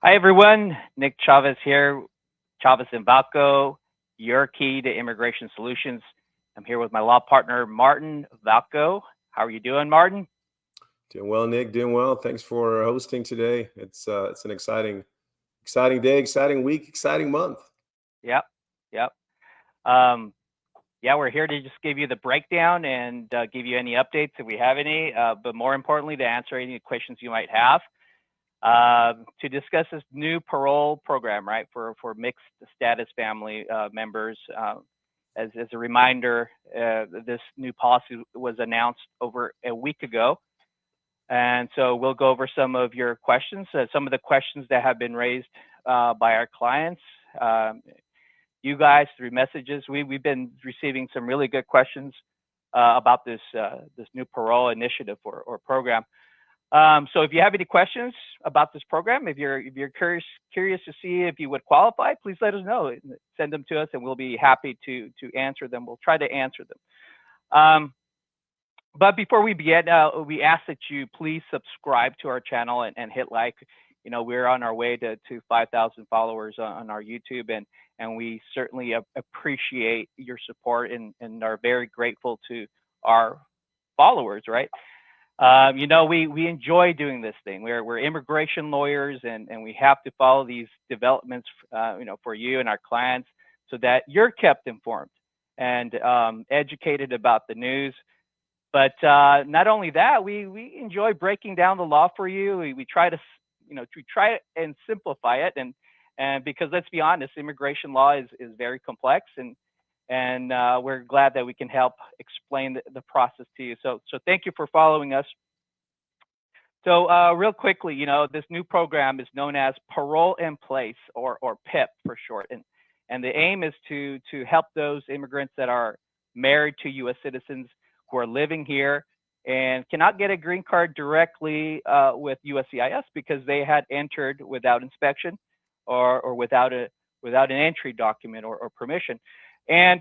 Hi, everyone. Nick Chavez here, Chavez and Valko, your key to immigration solutions. I'm here with my law partner, Martin Valko. How are you doing, Martin? Doing well, Nick. Doing well. Thanks for hosting today. It's an exciting day, exciting week, exciting month. Yep, yep. Um, yeah, we're here to just give you the breakdown and give you any updates if we have any, but more importantly, to answer any questions you might have. To discuss this new parole program, right, for mixed status family members. As a reminder, this new policy was announced over a week ago. And so we'll go over some of your questions, some of the questions that have been raised by our clients. You guys, through messages, we've been receiving some really good questions about this new parole initiative or program. So if you have any questions about this program, if you're curious to see if you would qualify, please let us know. Send them to us, and we'll be happy to answer them. We'll try to answer them. But before we begin, we ask that you please subscribe to our channel and hit like. We're on our way to 5,000 followers on our YouTube, and we certainly appreciate your support and are very grateful to our followers, right? We enjoy doing this thing. We're immigration lawyers, and we have to follow these developments, for you and our clients, so that you're kept informed and educated about the news. But not only that, we enjoy breaking down the law for you. We try to, try and simplify it, and because let's be honest, immigration law is very complex, and we're glad that we can help explain the process to you. So thank you for following us. So real quickly, this new program is known as Parole-in-Place, or PIP for short, and the aim is to help those immigrants that are married to U.S. citizens who are living here and cannot get a green card directly with USCIS because they had entered without inspection or without an entry document or permission. And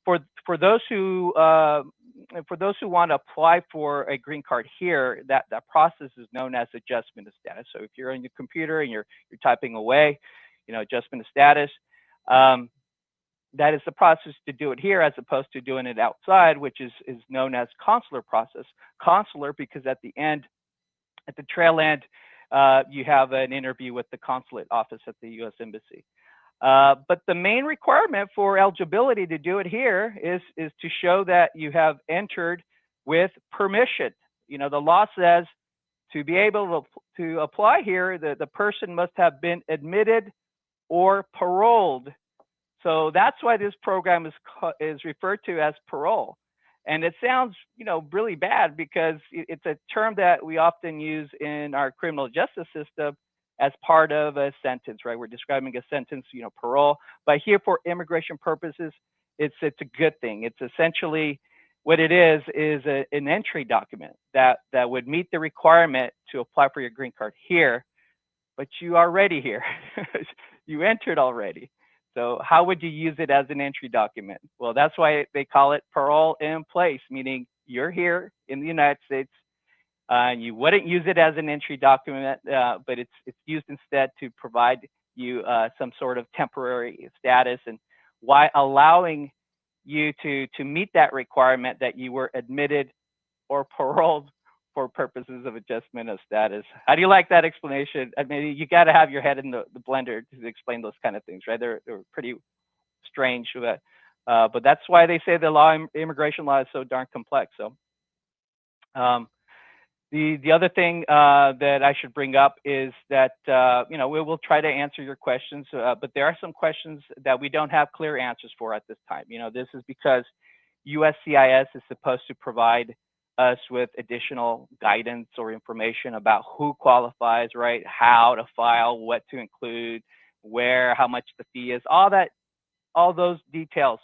for those who want to apply for a green card here, that process is known as adjustment of status. So if you're on your computer and you're typing away, adjustment of status, that is the process to do it here, as opposed to doing it outside, which is known as consular process. Consular because at the trail end, you have an interview with the consulate office at the U.S. Embassy. But the main requirement for eligibility to do it here is to show that you have entered with permission. The law says to be able to apply here, the person must have been admitted or paroled. So that's why this program is referred to as parole. And it sounds, really bad because it's a term that we often use in our criminal justice system as part of a sentence, right? We're describing a sentence, parole. But here, for immigration purposes, it's a good thing. It's essentially what it is an entry document that would meet the requirement to apply for your green card here, but you are already here. You entered already. So how would you use it as an entry document? Well, that's why they call it parole-in-place, meaning you're here in the United States. You wouldn't use it as an entry document, but it's used instead to provide you some sort of temporary status, and why allowing you to meet that requirement that you were admitted or paroled for purposes of adjustment of status. How do you like that explanation? I mean, you got to have your head in the blender to explain those kind of things, right? They're pretty strange, but that's why they say the immigration law is so darn complex. So. The other thing that I should bring up is that we will try to answer your questions, but there are some questions that we don't have clear answers for at this time. This is because USCIS is supposed to provide us with additional guidance or information about who qualifies, right? How to file, what to include, where, how much the fee is, all those details.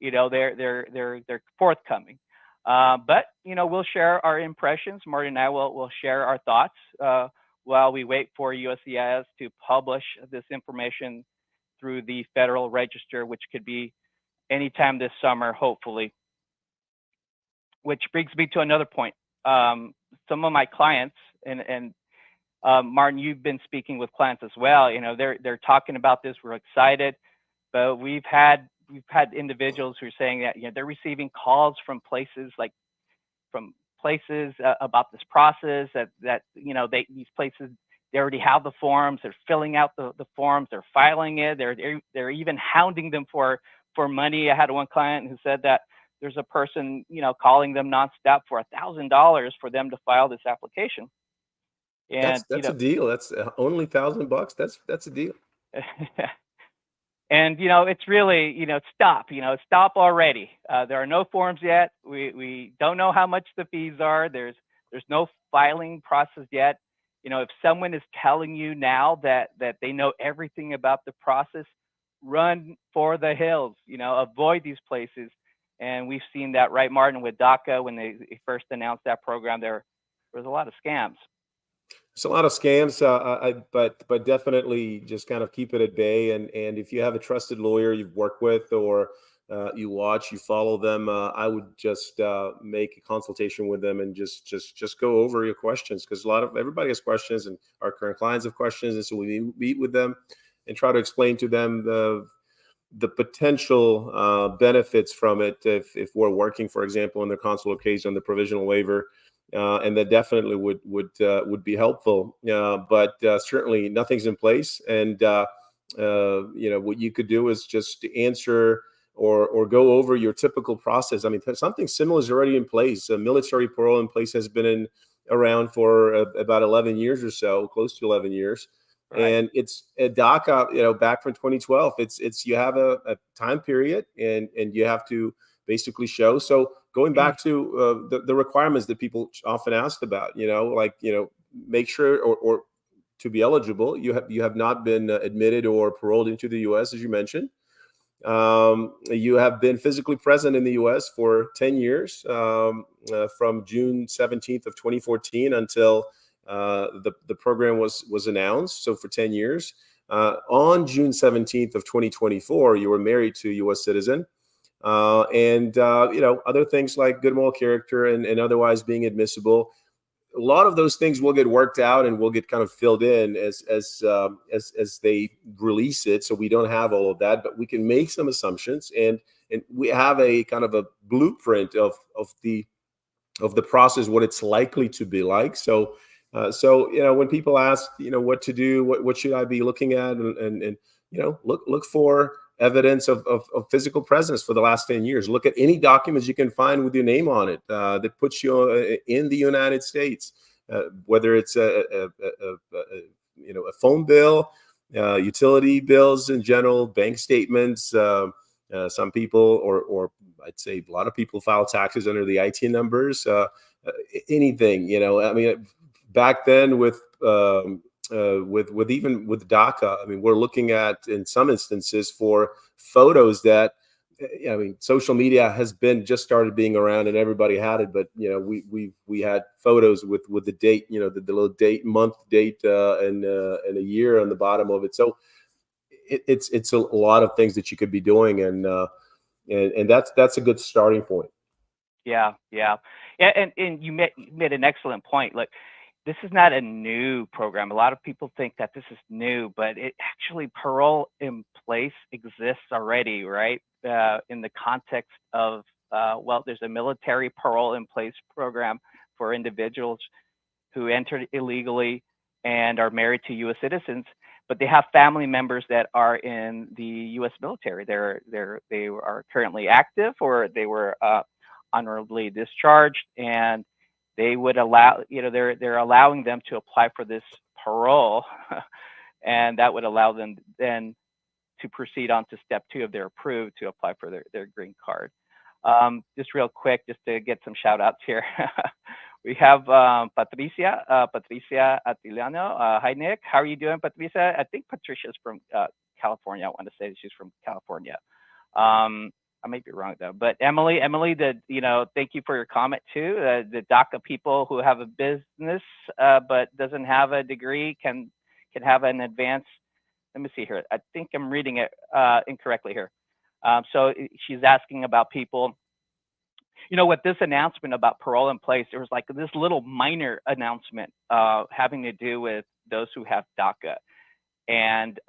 They're forthcoming. But we'll share our impressions. Marty and I will share our thoughts while we wait for USCIS to publish this information through the Federal Register, which could be anytime this summer, hopefully. Which brings me to another point. Some of my clients, and Martin, you've been speaking with clients as well. You know, they're talking about this. We're excited, but we've had individuals who are saying that, you know, they're receiving calls from places about this process, that you know, these places, they already have the forms, they're filling out the forms, they're filing it, they're even hounding them for money. I had one client who said that there's a person, you know, calling them nonstop for $1,000 for them to file this application. And That's a deal. That's only $1,000. That's a deal. and you know, it's really, you know, stop already. There are no forms yet. We don't know how much the fees are. There's no filing process yet. You know, if someone is telling you now that they know everything about the process, run for the hills. You know, avoid these places. And we've seen that, right, Martin, with DACA, when they first announced that program, there was a lot of scams. It's a lot of scams, but definitely just kind of keep it at bay. And if you have a trusted lawyer you've worked with, or you watch, you follow them, I would just make a consultation with them and just go over your questions, because everybody has questions, and our current clients have questions, and so we meet with them and try to explain to them the potential benefits from it if we're working, for example, in the consular case on the provisional waiver. And that definitely would be helpful, but certainly nothing's in place. And you know, what you could do is just answer or go over your typical process. I mean, something similar is already in place. Military parole-in-place has been around for about 11 years or so, close to 11 years. Right. And it's a DACA, you know, back from 2012. It's you have a time period, and you have to basically show. So going back to the requirements that people often asked about, you know, like, you know, make sure or to be eligible, you have not been admitted or paroled into the U.S., as you mentioned. You have been physically present in the U.S. for 10 years, from June 17th of 2014 until the program was announced. So for 10 years, on June 17th of 2024, you were married to a U.S. citizen. And you know, other things like good moral character and otherwise being admissible. A lot of those things will get worked out and will get kind of filled in as they release it. So we don't have all of that, but we can make some assumptions, and we have a kind of a blueprint of the process, what it's likely to be like. So you know, when people ask, you know, what to do, what should I be looking at, and you know, look for evidence of physical presence for the last 10 years. Look at any documents you can find with your name on it that puts you in the United States, whether it's a you know, a phone bill, utility bills in general, bank statements. Some people, or I'd say a lot of people, file taxes under the IT numbers. Anything, you know, I mean, back then with even with DACA, I mean, we're looking at, in some instances, for photos that, I mean, social media has been just started being around and everybody had it, but you know, we had photos with the date, you know, the little date, month, date, and a year on the bottom of it. So it's a lot of things that you could be doing, and that's a good starting point. Yeah. And you made an excellent point. Like, this is not a new program. A lot of people think that this is new, but it actually, Parole-in-Place exists already, right? In the context of, well, there's a military Parole-in-Place program for individuals who entered illegally and are married to U.S. citizens, but they have family members that are in the U.S. military. They are currently active, or they were honorably discharged, and they would allow, you know, they're allowing them to apply for this parole, and that would allow them then to proceed on to step 2 if they're approved to apply for their green card. Just real quick, just to get some shout outs here. We have Patricia Atiliano. Hi, Nick. How are you doing, Patricia? I think Patricia's from California. I want to say she's from California. I may be wrong though, but Emily, you know, thank you for your comment too. The DACA people who have a business but doesn't have a degree can have an advance. Let me see here. I think I'm reading it incorrectly here. So she's asking about people With this announcement about parole in place, there was like this little minor announcement having to do with those who have DACA. And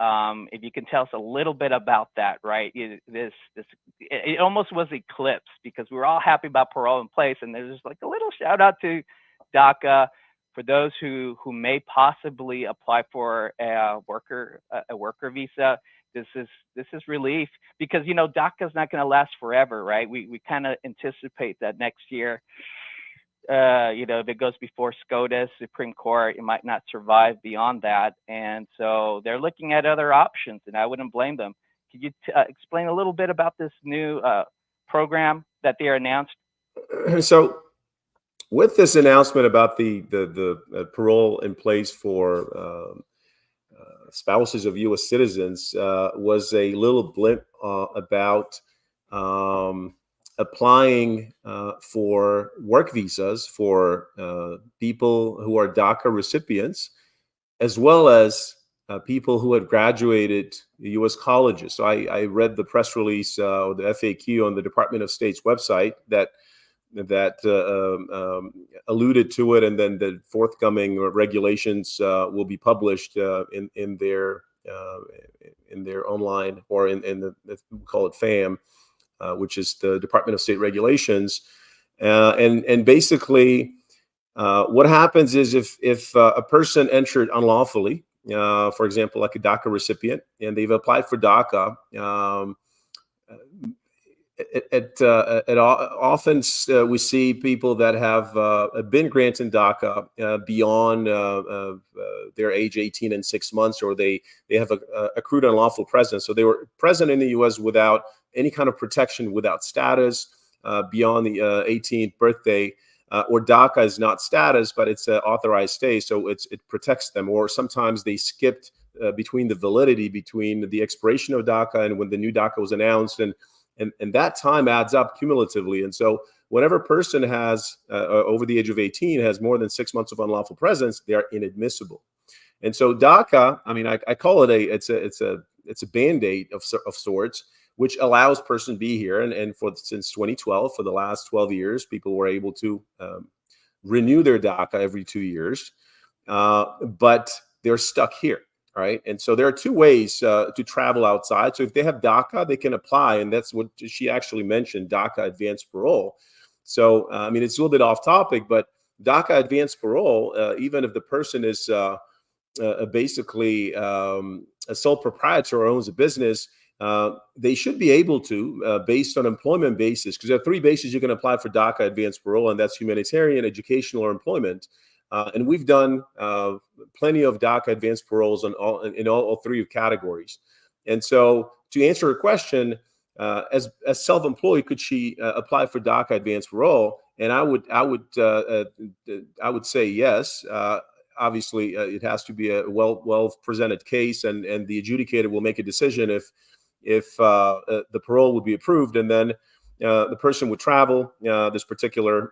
if you can tell us a little bit about that, right? It almost was eclipsed because we were all happy about parole in place, and there's like a little shout out to DACA for those who may possibly apply for a worker visa. This is relief because DACA is not going to last forever, right? We kind of anticipate that next year, if it goes before SCOTUS, Supreme Court, it might not survive beyond that. And so they're looking at other options, and I wouldn't blame them. Could you explain a little bit about this new program that they announced? So with this announcement about the parole in place for spouses of U.S. citizens was a little blimp about applying for work visas for people who are DACA recipients, as well as people who had graduated U.S. colleges. So I read the press release, or the FAQ on the Department of State's website that alluded to it, and then the forthcoming regulations will be published in their online, or in the, we call it FAM, which is the Department of State regulations, and basically what happens is if a person entered unlawfully, for example, like a DACA recipient, and they've applied for DACA. Often we see people that have been granted DACA beyond their age 18 and 6 months, or they have accrued unlawful presence. So they were present in the U.S. without any kind of protection, without status beyond the 18th birthday, or DACA is not status, but it's an authorized stay, so it protects them. Or sometimes they skipped between the validity between the expiration of DACA and when the new DACA was announced, and that time adds up cumulatively. And so whenever a person has over the age of 18 has more than 6 months of unlawful presence, they are inadmissible. And so DACA, I mean, I call it it's a Band-Aid of sorts, which allows person to be here. And since 2012, for the last 12 years, people were able to renew their DACA every 2 years, but they're stuck here. Right. And so there are two ways to travel outside. So if they have DACA, they can apply. And that's what she actually mentioned, DACA advanced parole. So, I mean, it's a little bit off topic, but DACA advanced parole, even if the person is basically a sole proprietor or owns a business, they should be able to, based on employment basis, because there are three bases you can apply for DACA advanced parole, and that's humanitarian, educational, or employment. And we've done plenty of DACA advanced paroles in all three categories. And so, to answer her question, as self-employed, could she apply for DACA advanced parole? And I would say yes. Obviously, it has to be a well presented case, and the adjudicator will make a decision if the parole would be approved, and then the person would travel, this particular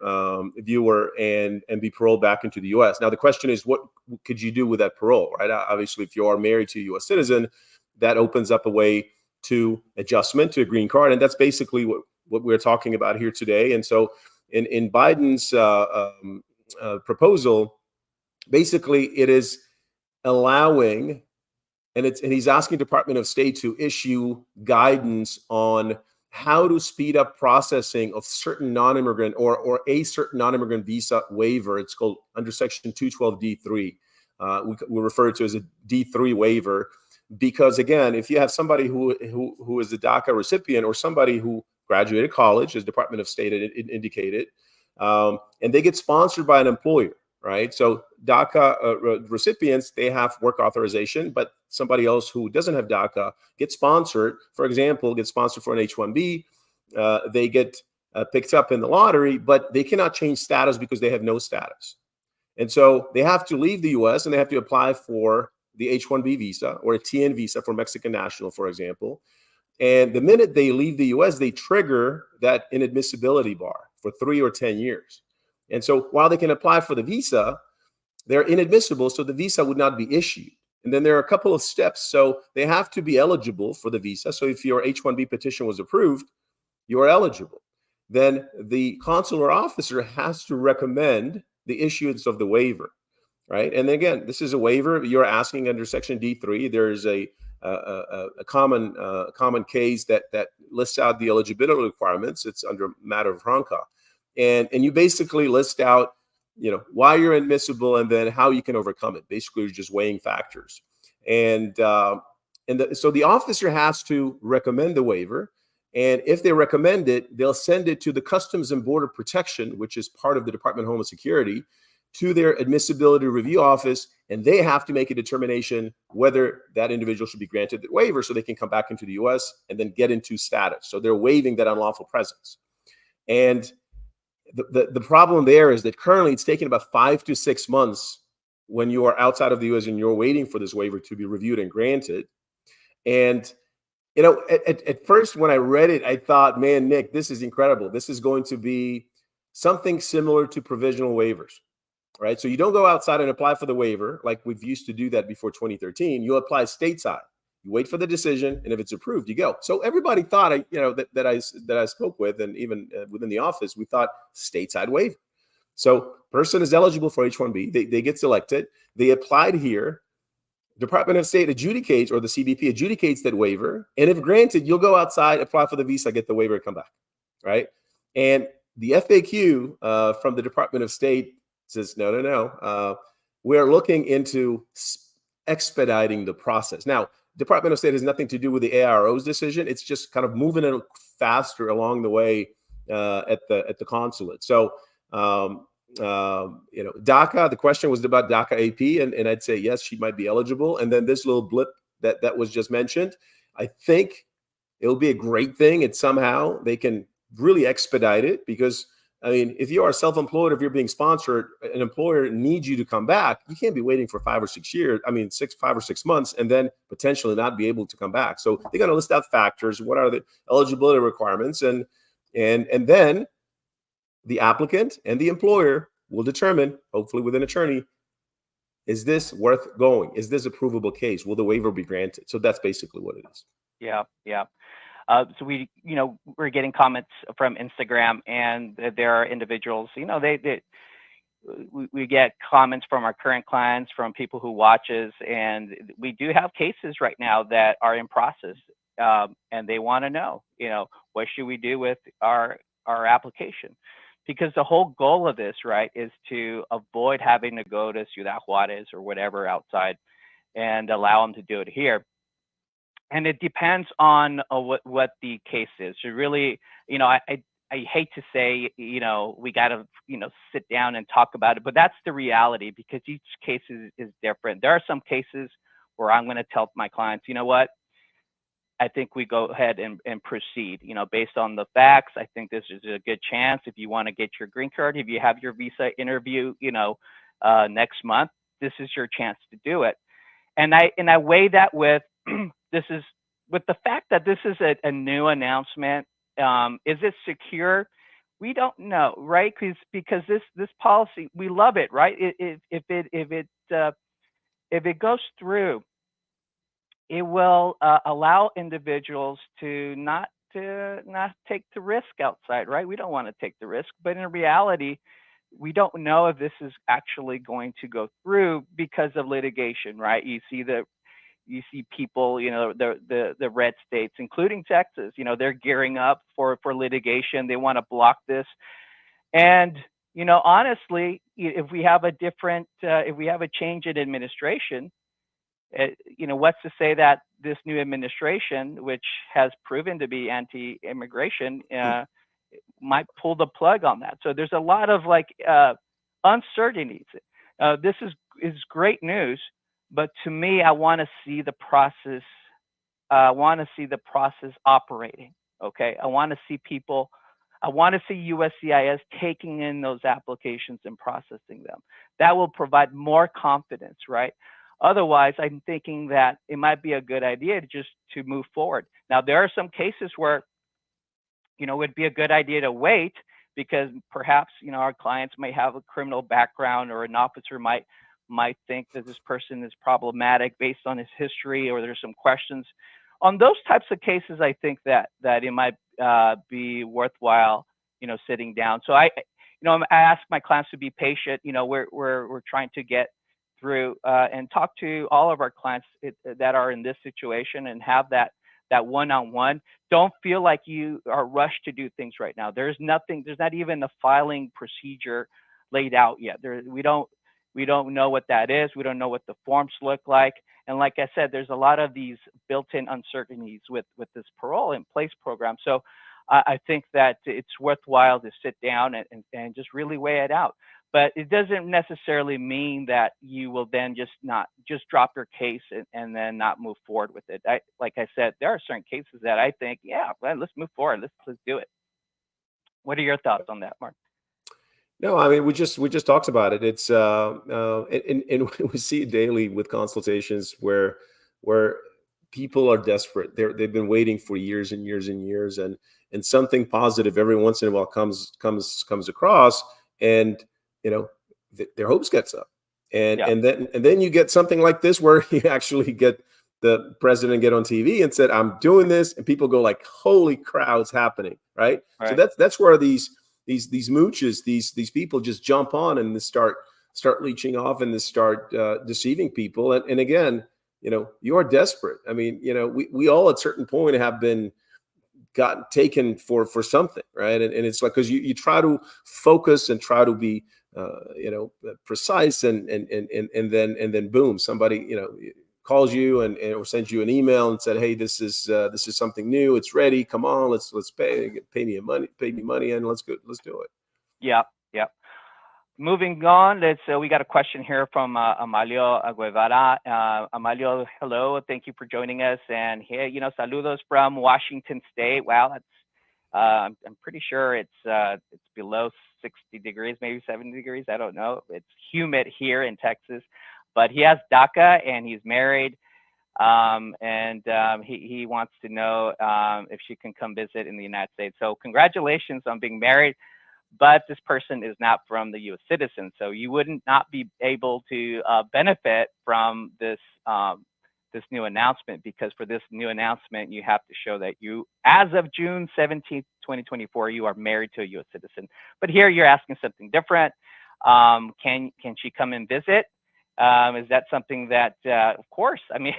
viewer, and be paroled back into the U.S. Now, the question is, what could you do with that parole, right? Obviously, if you are married to a U.S. citizen, that opens up a way to adjustment to a green card. And that's basically what we're talking about here today. And so in Biden's proposal, basically it is allowing, and he's asking Department of State to issue guidance on how to speed up processing of certain non-immigrant or a certain non-immigrant visa waiver. It's called under Section 212D3. We refer to it as a D3 waiver, because again, if you have somebody who is a DACA recipient, or somebody who graduated college, as Department of State indicated, and they get sponsored by an employer, right? So DACA recipients, they have work authorization, but somebody else who doesn't have DACA gets sponsored, for example, gets sponsored for an H-1B. They get picked up in the lottery, but they cannot change status because they have no status. And so they have to leave the U.S. and they have to apply for the H-1B visa or a TN visa for Mexican national, for example. And the minute they leave the U.S., they trigger that inadmissibility bar for 3 or 10 years. And so while they can apply for the visa, they're inadmissible, so the visa would not be issued. And then there are a couple of steps. So they have to be eligible for the visa. So if your H-1B petition was approved, you are eligible. then the consular officer has to recommend the issuance of the waiver, right? And again, this is a waiver you're asking under Section D3. There is a common case that lists out the eligibility requirements. It's under matter of Franca, and you basically list out, why you're admissible and then how you can overcome it. Basically, you're just weighing factors, and so the officer has to recommend the waiver. And if they recommend it, they'll send it to the Customs and Border Protection, which is part of the Department of Homeland Security, to their admissibility review office, and they have to make a determination whether that individual should be granted the waiver so they can come back into the U.S. and then get into status. So they're waiving that unlawful presence. And the problem there is that currently it's taking about 5 to 6 months when you are outside of the U.S. and you're waiting for this waiver to be reviewed and granted. And at first, when I read it, I thought, man, Nick, this is incredible. This is going to be something similar to provisional waivers, right? So you don't go outside and apply for the waiver like we've used to do that before 2013. You apply stateside. You wait for the decision, and if it's approved, you go. So everybody thought, that I spoke with, and even within the office, we thought stateside waiver. So person is eligible for H-1B. They get selected. They applied here. Department of State adjudicates, or the CBP adjudicates that waiver. And if granted, you'll go outside, apply for the visa, get the waiver, and come back, right? And the FAQ from the Department of State says, no. We're looking into expediting the process. Now, Department of State has nothing to do with the ARO's decision. It's just kind of moving it faster along the way at the consulate. So, DACA, the question was about DACA AP, and I'd say, yes, she might be eligible. And then this little blip that was just mentioned, I think it'll be a great thing. And somehow they can really expedite it, because, if you are self-employed, if you're being sponsored, an employer needs you to come back. You can't be waiting for 5 or 6 years. 5 or 6 months, and then potentially not be able to come back. So they're going to list out factors. What are the eligibility requirements? And then the applicant and the employer will determine, hopefully with an attorney, is this worth going? Is this a provable case? Will the waiver be granted? So that's basically what it is. Yeah. So we're getting comments from Instagram, and there are individuals, we get comments from our current clients, from people who watches, and we do have cases right now that are in process, and they want to know, what should we do with our application? Because the whole goal of this, right, is to avoid having to go to Ciudad Juarez or whatever outside and allow them to do it here. And it depends on what the case is. So really, I hate to say, we got to, sit down and talk about it, but that's the reality, because each case is different. There are some cases where I'm going to tell my clients, you know what, I think we go ahead and proceed, based on the facts. I think this is a good chance. If you want to get your green card, if you have your visa interview, next month, this is your chance to do it. And I weigh that with, with the fact that this is a new announcement. Is it secure? We don't know, right? Because this policy, we love it, right? If it goes through, it will allow individuals to not take the risk outside, right? We don't want to take the risk, but in reality, we don't know if this is actually going to go through because of litigation, right? You see people, the red states, including Texas, they're gearing up for litigation. They want to block this. And, honestly, if we have a change in administration, what's to say that this new administration, which has proven to be anti-immigration, might pull the plug on that. So there's a lot of uncertainties. This is great news, but to me, I want to see the process. I want to see the process operating. Okay, I want to see people. I want to see USCIS taking in those applications and processing them. That will provide more confidence, right? Otherwise, I'm thinking that it might be a good idea to move forward. Now, there are some cases where, it would be a good idea to wait, because perhaps, our clients may have a criminal background, or an officer might think that this person is problematic based on his history, or there's some questions. On those types of cases, I think that it might be worthwhile, sitting down. So I ask my clients to be patient. We're trying to get through and talk to all of our clients that are in this situation and have that one-on-one. Don't feel like you are rushed to do things right now. There's not even a filing procedure laid out yet. We don't know what that is. We don't know what the forms look like. And like I said, there's a lot of these built-in uncertainties with this Parole-in-Place program. So I think that it's worthwhile to sit down and just really weigh it out. But it doesn't necessarily mean that you will then just drop your case and then not move forward with it. Like I said, there are certain cases that I think, yeah, well, let's move forward. Let's do it. What are your thoughts on that, Mark? No, I mean, we just talked about it. It's and we see it daily with consultations where people are desperate. They've been waiting for years and years and years, and something positive every once in a while comes across, and their hopes gets up, and then you get something like this where you actually get the president get on TV and said, "I'm doing this," and people go like, "Holy cow, it's happening!" Right? So that's where these mooches, these people just jump on and start leeching off and start deceiving people. And again, you are desperate. I mean, we all at a certain point have been gotten taken for something, right? And it's like, because you try to focus and try to be precise, and then boom, somebody calls you or sends you an email and said, "Hey, this is something new. It's ready. Come on, let's pay me money, and let's do it." Yeah. Moving on, we got a question here from Amalio Guevara. Amalio, hello, thank you for joining us. And here, saludos from Washington State. Wow, that's I'm pretty sure it's below 60 degrees, maybe 70 degrees. I don't know. It's humid here in Texas, but he has DACA and he's married. He wants to know if she can come visit in the United States. So congratulations on being married, but this person is not from the U.S. citizen. So you wouldn't not be able to benefit from this new announcement, because for this new announcement, you have to show that you, as of June 17th, 2024, you are married to a U.S. citizen. But here you're asking something different. Can she come and visit? Is that something that, of course, I mean,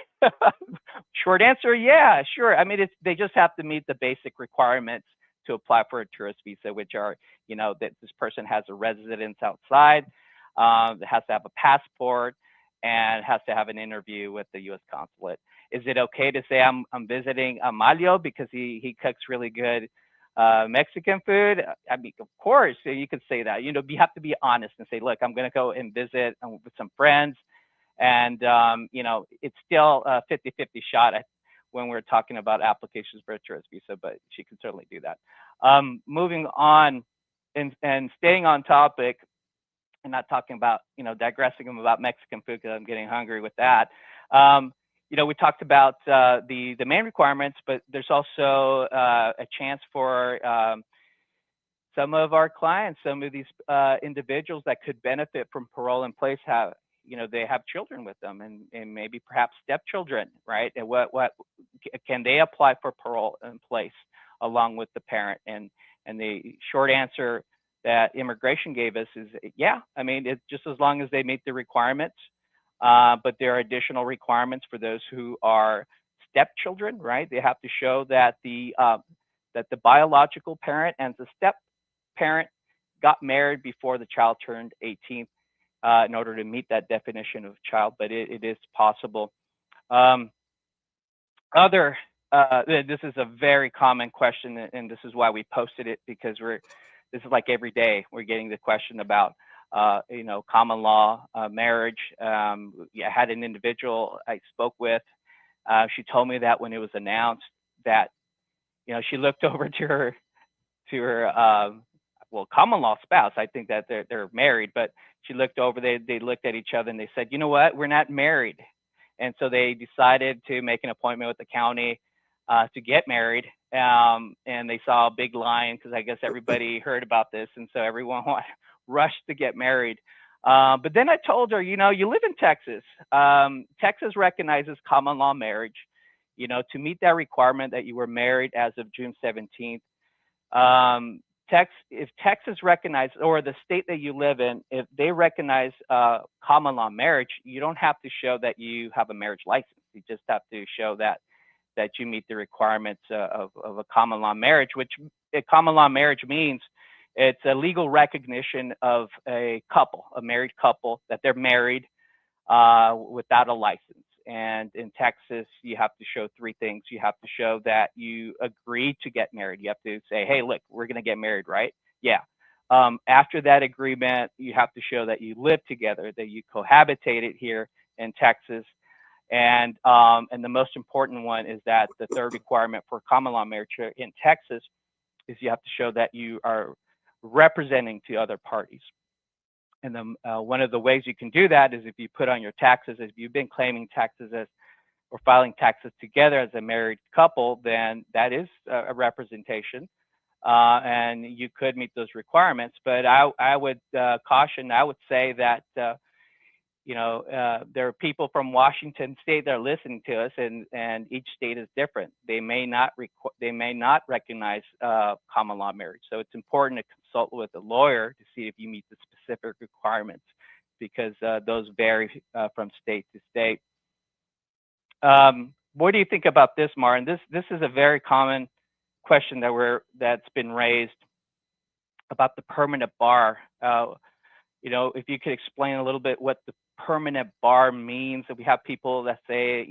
short answer, yeah, sure. I mean, they just have to meet the basic requirements to apply for a tourist visa, which are, that this person has a residence outside, that has to have a passport, and has to have an interview with the U.S. consulate. Is it okay to say I'm visiting Amalio because he cooks really good Mexican food? I mean, of course, you could say that. You have to be honest and say, look, I'm going to go and visit with some friends. And, it's still a 50-50 shot when we're talking about applications for a tourist visa, but she can certainly do that. Moving on and staying on topic, and not talking about, digressing about Mexican food because I'm getting hungry with that. We talked about the main requirements, but there's also a chance for some of our clients, some of these individuals that could benefit from Parole-in-Place they have children with them, and maybe perhaps stepchildren, right? And what can they apply for Parole-in-Place along with the parent? And the short answer that immigration gave us is, yeah, I mean, it's just as long as they meet the requirements, but there are additional requirements for those who are stepchildren, right? They have to show that the biological parent and the step parent got married before the child turned 18 in order to meet that definition of child, but it is possible. This is a very common question, and this is why we posted it, because this is like every day we're getting the question about, common law marriage. I had an individual I spoke with. She told me that when it was announced that, she looked over to her common law spouse. I think that they're married, but she looked over. They looked at each other and they said, "You know what? We're not married." And so they decided to make an appointment with the county to get married. And they saw a big line because I guess everybody heard about this, and so everyone rushed to get married. But then I told her, you live in Texas. Texas recognizes common law marriage. To meet that requirement that you were married as of June 17th, if Texas recognizes, or the state that you live in, if they recognize common law marriage, you don't have to show that you have a marriage license. You just have to show that you meet the requirements of a common law marriage, which a common law marriage means it's a legal recognition of a couple, a married couple, that they're married without a license. And in Texas, you have to show three things. You have to show that you agreed to get married. You have to say, hey, look, we're going to get married, right? Yeah. After that agreement, you have to show that you live together, that you cohabitated here in Texas. And the most important one is that the third requirement for common law marriage in Texas is you have to show that you are representing to other parties. And then one of the ways you can do that is if you put on your taxes, if you've been claiming taxes or filing taxes together as a married couple, then that is a representation, and you could meet those requirements. But I would caution, I would say that there are people from Washington State that are listening to us, and each state is different. They may not recognize common law marriage. So it's important to consult with a lawyer to see if you meet the specific requirements, because those vary from state to state. What do you think about this, Martin? This is a very common question that's been raised about the permanent bar. If you could explain a little bit what the permanent bar means. That we have people that say,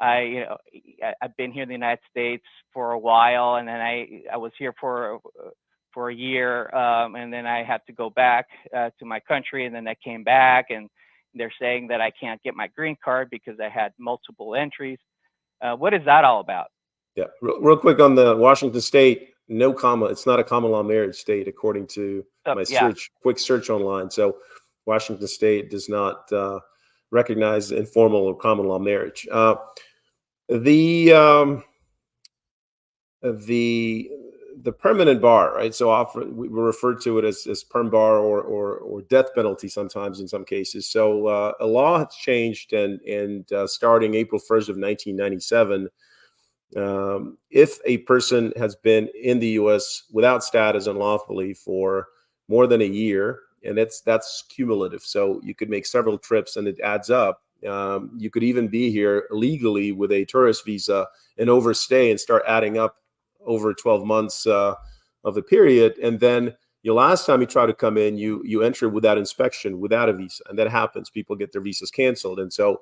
I've been here in the United States for a while, and then I was here for a year, and then I had to go back to my country, and then I came back, and they're saying that I can't get my green card because I had multiple entries. What is that all about? Yeah, real quick on the Washington State, no comma. It's not a common law marriage state, according to my quick search online. So Washington State does not recognize informal or common law marriage. The permanent bar, right? So often we refer to it as perm bar or death penalty sometimes in some cases. So a law has changed, and starting April 1st of 1997. If a person has been in the U.S. without status unlawfully for more than a year, and that's cumulative, so you could make several trips and it adds up. You could even be here illegally with a tourist visa and overstay and start adding up over 12 months of the period. And then your last time you try to come in, you enter without inspection, without a visa, and that happens. People get their visas canceled, and so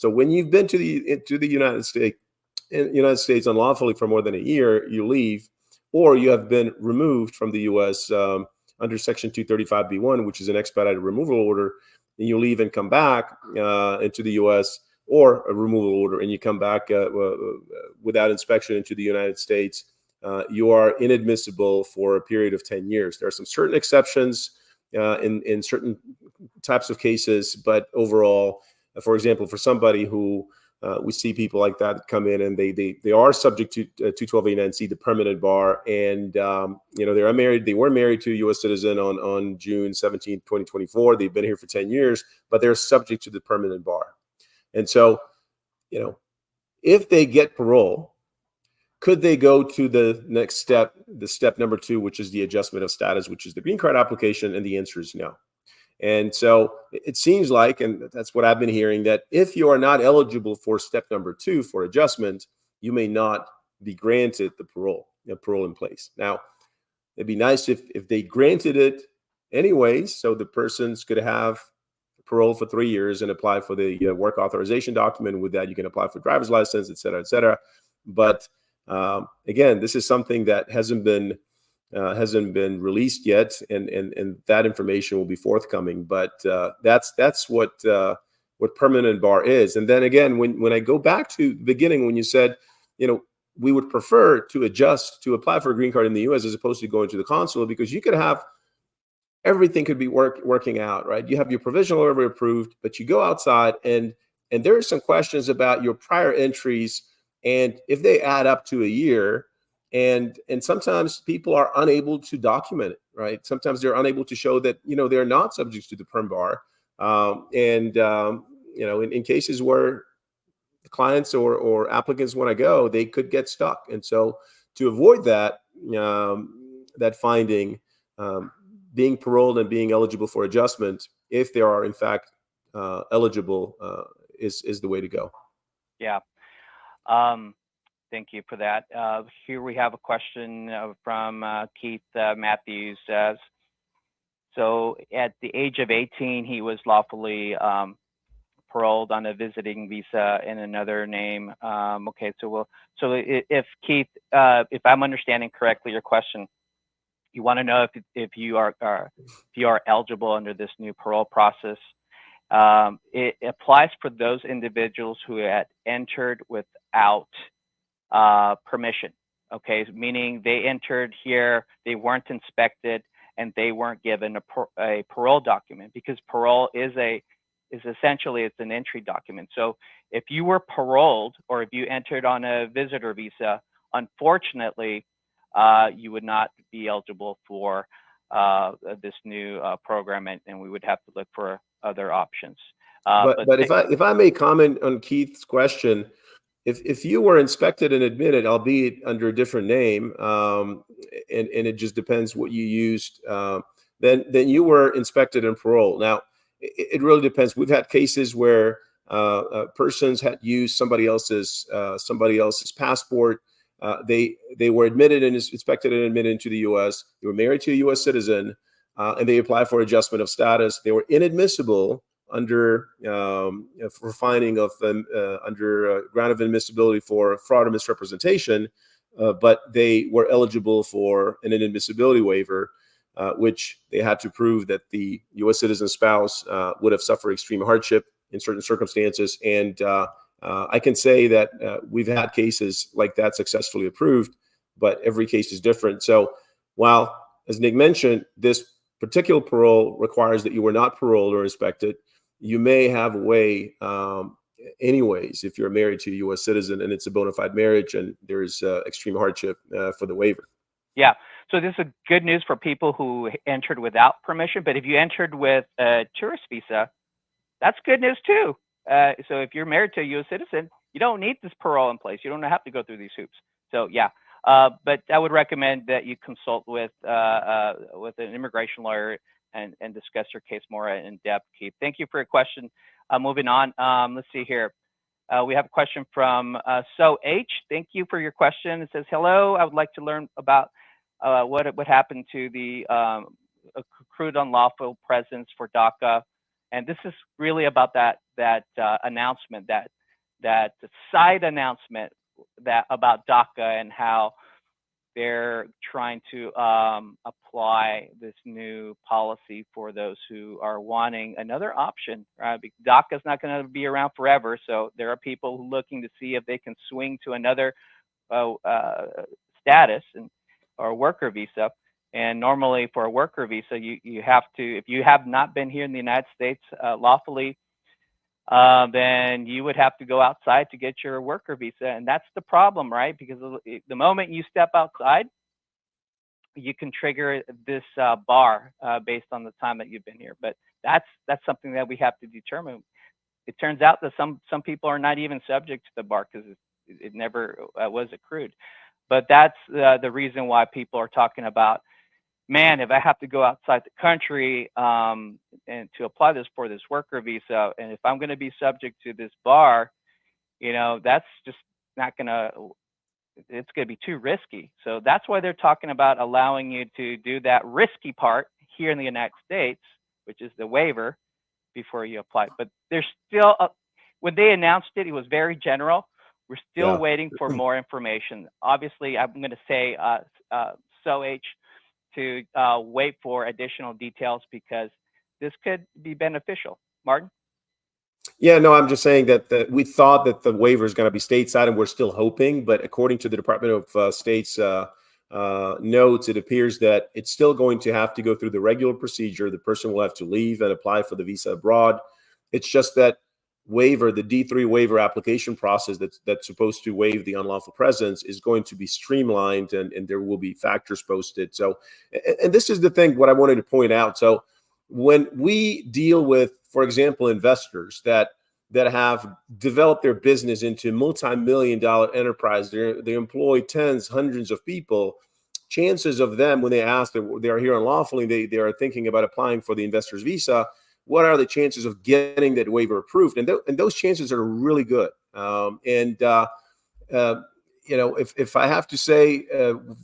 when you've been to the United States unlawfully for more than a year, you leave, or you have been removed from the U.S. Under Section 235B1, which is an expedited removal order, and you leave and come back into the U.S., or a removal order, and you come back without inspection into the United States, you are inadmissible for a period of 10 years. There are some certain exceptions in certain types of cases, but overall, for example, for somebody who we see people like that come in and they are subject to 212A9C, the permanent bar, and they are married. They were married to a U.S. citizen on June 17, 2024. They've been here for 10 years, but they're subject to the permanent bar. And so, if they get parole, could they go to the next step, the step number 2, which is the adjustment of status, which is the green card application? And the answer is no. And so it seems like, and that's what I've been hearing, that if you are not eligible for step number 2 for adjustment, you may not be granted the parole in place. Now, it'd be nice if they granted it anyways, so the person's could have parole for 3 years and apply for the work authorization document. With that, you can apply for driver's license, et cetera, et cetera. But again, this is something that hasn't been released yet, and that information will be forthcoming. But that's what permanent bar is. And then again, when I go back to the beginning, when you said, we would prefer to apply for a green card in the U.S. as opposed to going to the consulate, because you could have everything could be working out, right? You have your provisional order approved, but you go outside and there are some questions about your prior entries, and if they add up to a year. And sometimes people are unable to document it, right? Sometimes they're unable to show that, they're not subject to the perm bar. In cases where the clients or applicants want to go, they could get stuck. And so to avoid that, that finding, being paroled and being eligible for adjustment, if they are in fact eligible, is the way to go. Yeah. Thank you for that. Here we have a question from Keith Matthews. Says, so at the age of 18, he was lawfully paroled on a visiting visa in another name. Okay, so if Keith, if I'm understanding correctly your question, you want to know if you are eligible under this new parole process. It applies for those individuals who had entered without permission. Okay, meaning they entered here, they weren't inspected, and they weren't given a parole document, because parole is essentially it's an entry document. So if you were paroled or if you entered on a visitor visa, unfortunately, you would not be eligible for this new program, and we would have to look for other options. But if I may comment on Keith's question, if you were inspected and admitted, albeit under a different name, and it just depends what you used, then you were inspected and paroled. Now, it really depends. We've had cases where persons had used somebody else's passport. They were admitted and inspected and admitted into the U.S. They were married to a U.S. citizen, and they applied for adjustment of status. They were inadmissible under for finding of under ground of inadmissibility for fraud or misrepresentation, but they were eligible for an inadmissibility waiver, which they had to prove that the U.S. citizen spouse would have suffered extreme hardship in certain circumstances. And I can say that we've had cases like that successfully approved, but every case is different. So while, as Nick mentioned, this particular parole requires that you were not paroled or inspected, you may have a way anyways if you're married to a U.S. citizen and it's a bona fide marriage and there's extreme hardship for the waiver. Yeah. So this is good news for people who entered without permission. But if you entered with a tourist visa, that's good news too. So if you're married to a U.S. citizen, you don't need this parole in place. You don't have to go through these hoops. So yeah. But I would recommend that you consult with an immigration lawyer and discuss your case more in depth, Keith. Thank you for your question. Moving on, let's see here. We have a question from So H. Thank you for your question. It says, hello, I would like to learn about what happened to the accrued unlawful presence for DACA. And this is really about that announcement, that side announcement about DACA and how they're trying to apply this new policy for those who are wanting another option. Right? DACA is not going to be around forever, so there are people looking to see if they can swing to another status or worker visa. And normally for a worker visa, you have to, if you have not been here in the United States lawfully, then you would have to go outside to get your worker visa. And that's the problem, right? Because the moment you step outside, you can trigger this bar based on the time that you've been here. But that's something that we have to determine. It turns out that some people are not even subject to the bar because it never was accrued. But that's the reason why people are talking about, man, if I have to go outside the country and to apply for this worker visa, and if I'm going to be subject to this bar, that's just not going to, it's going to be too risky. So that's why they're talking about allowing you to do that risky part here in the United States, which is the waiver, before you apply. But there's still, when they announced it, it was very general. We're still waiting for more information. Obviously, I'm going to say, SOH, to wait for additional details because this could be beneficial. Martin? Yeah, no, I'm just saying that we thought that the waiver is going to be stateside, and we're still hoping. But according to the Department of State's notes, it appears that it's still going to have to go through the regular procedure. The person will have to leave and apply for the visa abroad. It's just that waiver, the D3 waiver application process that's supposed to waive the unlawful presence, is going to be streamlined, and there will be factors posted. So, and this is the thing, what I wanted to point out. So when we deal with, for example, investors that have developed their business into multi-million-dollar enterprise, they employ tens, hundreds of people, chances of them, when they ask that they are here unlawfully, they are thinking about applying for the investor's visa, what are the chances of getting that waiver approved? And those chances are really good. If I have to say,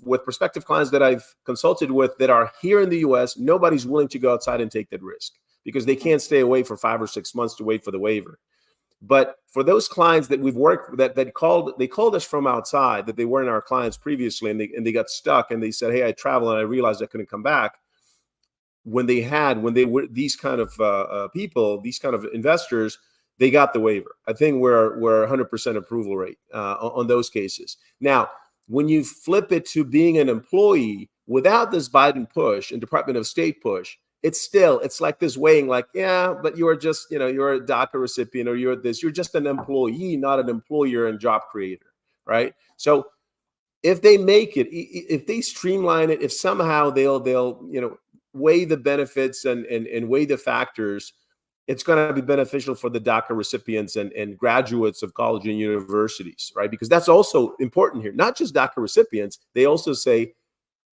with prospective clients that I've consulted with that are here in the U.S., nobody's willing to go outside and take that risk because they can't stay away for 5 or 6 months to wait for the waiver. But for those clients that we've worked that called us from outside, that they weren't our clients previously, and they got stuck, and they said, "Hey, I traveled and I realized I couldn't come back." When they were these kind of people, these kind of investors, they got the waiver. I think we're 100% approval rate on those cases. Now, when you flip it to being an employee without this Biden push and Department of State push, it's like this weighing, like, yeah, but you're just, you're a DACA recipient, or you're just an employee, not an employer and job creator, right? So if they make it, if they streamline it, if somehow they'll weigh the benefits and weigh the factors, it's going to be beneficial for the DACA recipients and graduates of college and universities, right? Because that's also important here. Not just DACA recipients, they also say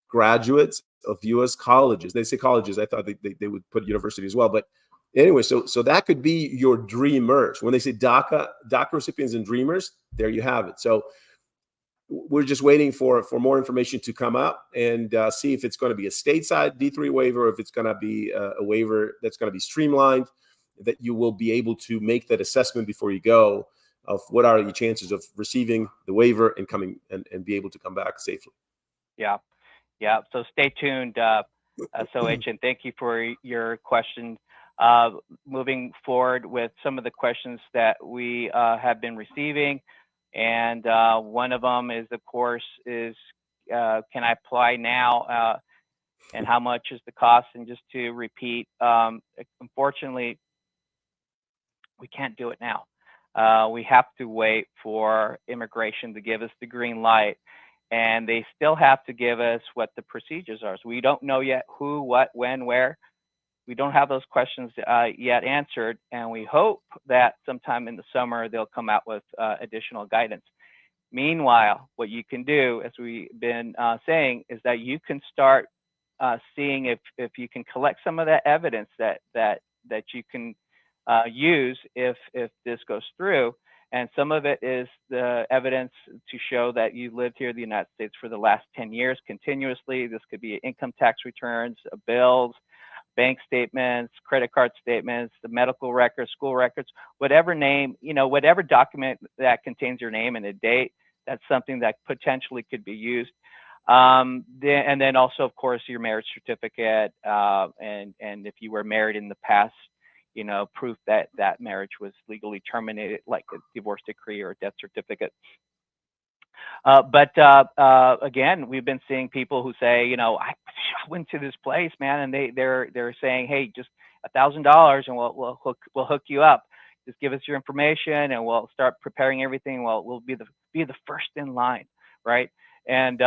graduates of U.S. colleges. They say colleges. I thought they would put university as well. But anyway, so that could be your dreamers. When they say DACA recipients and dreamers, there you have it. So we're just waiting for more information to come up and see if it's going to be a stateside D3 waiver, or if it's going to be a waiver that's going to be streamlined, that you will be able to make that assessment before you go of what are your chances of receiving the waiver and coming and be able to come back safely. Yeah. So stay tuned, SOH, and thank you for your question. Moving forward with some of the questions that we have been receiving. And one of them is, of course, can I apply now? And how much is the cost? And just to repeat, unfortunately, we can't do it now. We have to wait for immigration to give us the green light. And they still have to give us what the procedures are. So we don't know yet who, what, when, where. We don't have those questions yet answered, and we hope that sometime in the summer they'll come out with additional guidance. Meanwhile, what you can do, as we've been saying, is that you can start seeing if you can collect some of that evidence that you can use if this goes through. And some of it is the evidence to show that you lived here in the United States for the last 10 years continuously. This could be income tax returns, bills, bank statements, credit card statements, the medical records, school records, whatever name, whatever document that contains your name and a date, that's something that potentially could be used. And then also, of course, your marriage certificate, and if you were married in the past, proof that that marriage was legally terminated, like a divorce decree or a death certificate. But again, we've been seeing people who say, I went to this place, man, and they're saying, hey, just $1,000 and we'll hook you up. Just give us your information and we'll start preparing everything. We'll be the first in line, right? And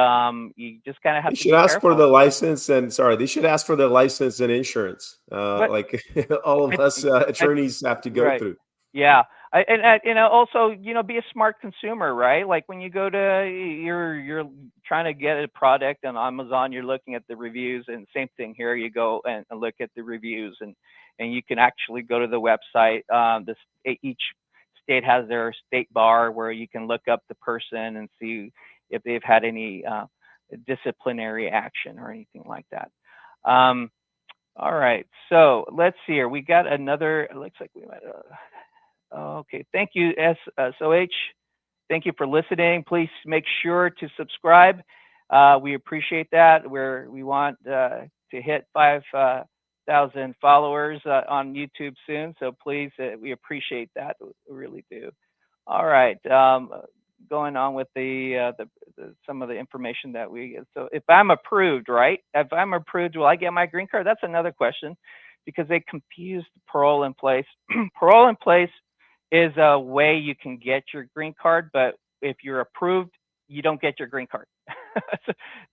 you just kind of have to be ask careful. for the license they should ask for the license and insurance, like all of us attorneys have to go through. Yeah. And also, be a smart consumer, right? Like when you go to, you're trying to get a product on Amazon, you're looking at the reviews, and same thing here, you go and look at the reviews, and you can actually go to the website. Each state has their state bar where you can look up the person and see if they've had any disciplinary action or anything like that. All right, so let's see here. We got another, looks like we might okay, thank you, SOH. Thank you for listening. Please make sure to subscribe. We appreciate that. We want to hit 5,000 followers on YouTube soon. So please, we appreciate that. We really do. All right, going on with some of the information that we get. So if I'm approved, right? If I'm approved, will I get my green card? That's another question, because they confused Parole-in-Place. Parole-in-Place is a way you can get your green card, but if you're approved, you don't get your green card.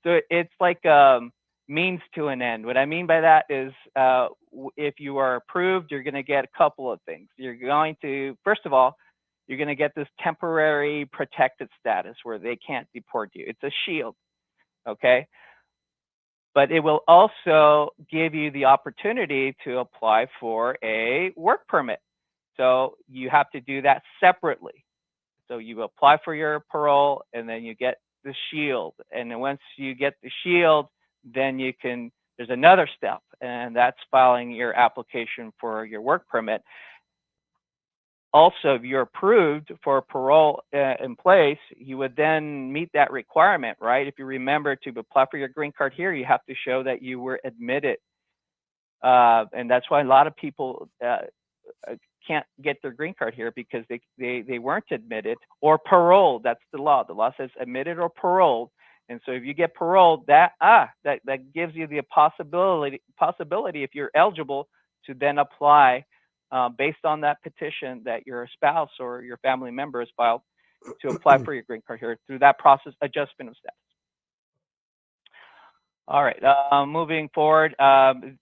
So it's like means to an end. What I mean by that is if you are approved, you're going to get a couple of things. You're going to, first of all, you're going to get this temporary protected status where they can't deport you. It's a shield, okay? but it will also give you the opportunity to apply for a work permit. So you have to do that separately. So you apply for your parole, and then you get the shield. And then once you get the shield, then you can, there's another step, and that's filing your application for your work permit. Also, if you're approved for parole in place, you would then meet that requirement, right? If you remember, to apply for your green card here, you have to show that you were admitted. And that's why a lot of people can't get their green card here, because they weren't admitted or paroled. That's the law. The law says admitted or paroled. And so if you get paroled, that gives you the possibility, if you're eligible, to then apply based on that petition that your spouse or your family member has filed, to apply for your green card here through that process, adjustment of status. All right, moving forward,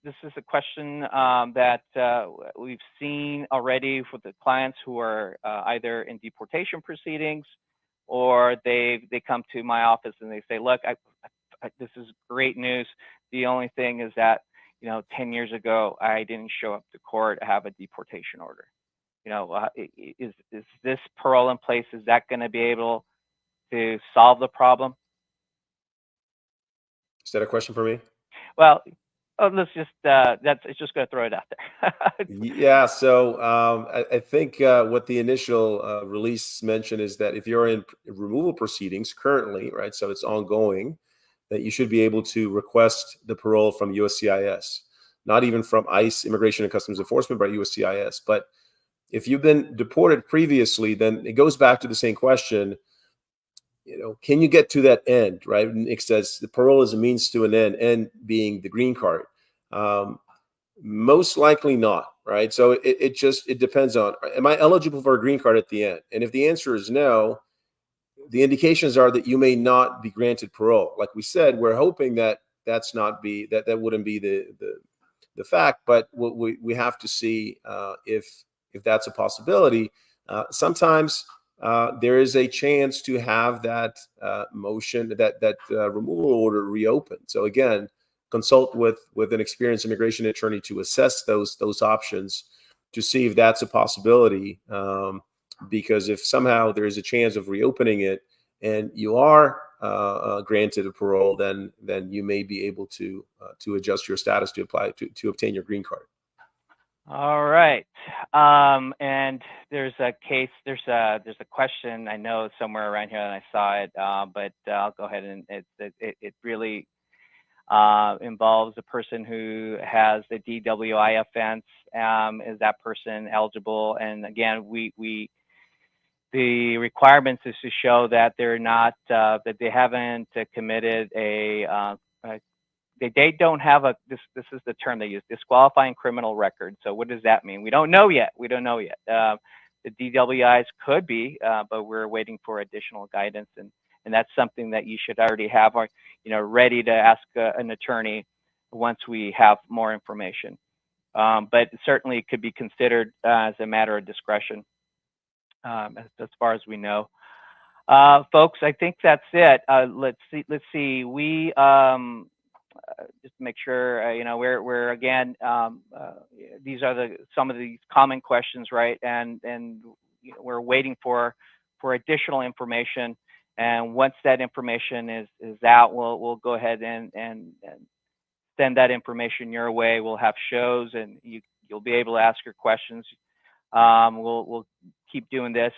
this is a question that we've seen already for the clients who are either in deportation proceedings, or they come to my office and they say, look, this is great news. The only thing is that, 10 years ago, I didn't show up to court. I have a deportation order. Is this parole in place? Is that going to be able to solve the problem? Is that a question for me? Well, let's just, it's just going to throw it out there. Yeah, so I think what the initial release mentioned is that if you're in removal proceedings currently, right, so it's ongoing, that you should be able to request the parole from USCIS, not even from ICE, Immigration and Customs Enforcement, but USCIS. But if you've been deported previously, then it goes back to the same question. Can you get to that end, right? It says the parole is a means to an end being the green card. Most likely not, right? So it depends on, am I eligible for a green card at the end? And if the answer is no, the indications are that you may not be granted parole. Like we said, we're hoping that that wouldn't be the fact, but we have to see if that's a possibility. Sometimes there is a chance to have that motion, that removal order reopened. So again, consult with an experienced immigration attorney to assess those options, to see if that's a possibility. Because if somehow there is a chance of reopening it and you are granted a parole, then you may be able to adjust your status to apply to obtain your green card. All right, and there's a question I know somewhere around here, and I saw it, but I'll go ahead, and it really involves a person who has a DWI offense. Is that person eligible? And again, the requirements is to show that they're not, that they haven't committed they don't have this is the term they use, disqualifying criminal record. So what does that mean? We don't know yet. The DWIs could be, but we're waiting for additional guidance, and that's something that you should already have, ready to ask an attorney once we have more information. But certainly it could be considered as a matter of discretion, as far as we know. Folks, I think that's it. Let's see. We just to make sure, we're again, these are some of these common questions, right? And we're waiting for additional information. And once that information is out, we'll go ahead and send that information your way. We'll have shows, and you'll be able to ask your questions. We'll keep doing this,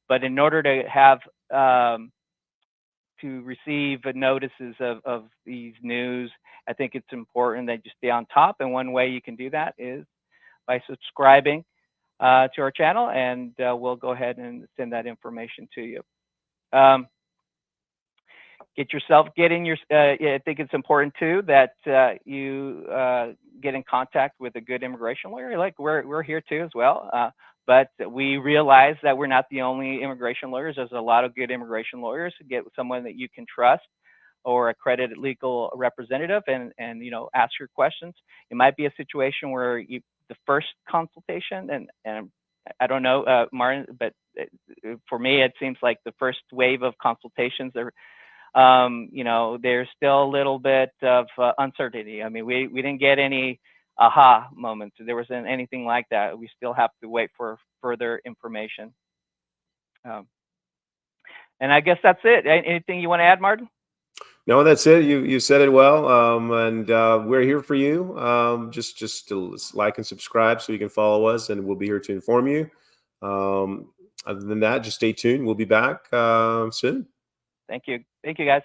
but in order to have to receive notices of these news, I think it's important that you stay on top. And one way you can do that is by subscribing to our channel, and we'll go ahead and send that information to you. I think it's important too that you get in contact with a good immigration lawyer. Like we're here too as well. But we realize that we're not the only immigration lawyers. There's a lot of good immigration lawyers. Get someone that you can trust, or accredited legal representative, and ask your questions. It might be a situation where the first consultation, and I don't know, Martin, but for me, it seems like the first wave of consultations you know, there's still a little bit of uncertainty. I mean, we didn't get any aha moments. There wasn't anything like that. We still have to wait for further information. And I guess that's it. Anything you want to add, Martin? No, that's it. You said it well. And we're here for you. Just to like and subscribe so you can follow us, and we'll be here to inform you. Other than that, just stay tuned. We'll be back soon. Thank you. Thank you, guys.